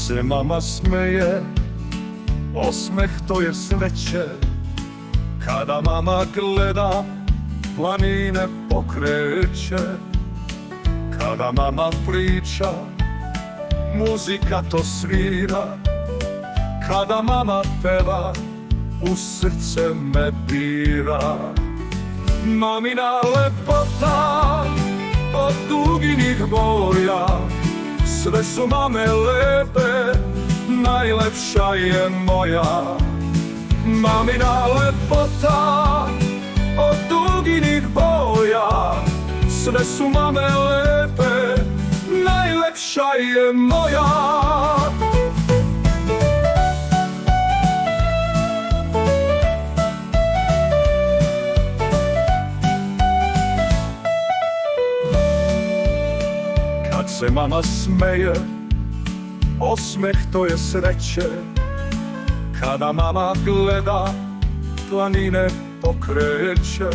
se mama smeje, osmeh to je sreće. Kada mama gleda, planine pokreće. Kada mama priča, muzika to svira. Kada mama peva, u srce me dira. Mamina lepota od duginih boja, sve su mame lepe, najlepša je moja. Mamina lepota od duginih boja, sve su mame lepe, najlepša je moja. Kad se mama smeje, osmeh to je sreće. Kada mama gleda, planine pokreće.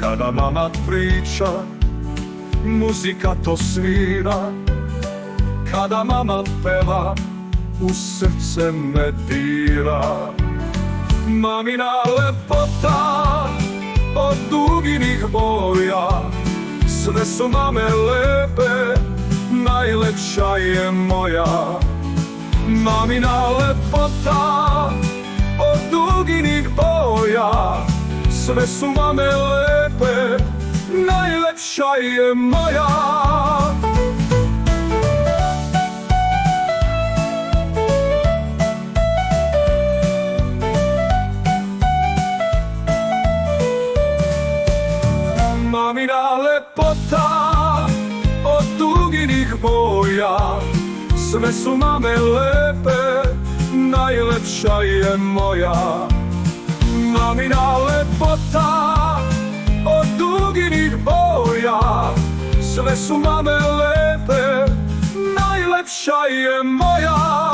Kada mama priča, muzika to svira. Kada mama peva, u srce me dira. Mamina lepota od duginih boja, sve su mame lepe, najlepša je moja. Mamina lepota od duginih boja, sve su mame lepe, najlepša je moja. Mamina lepota od duginih boja, sve su mame lepe, najlepša je moja. Mamina lepota od duginih boja, sve su mame lepe, najlepša je moja.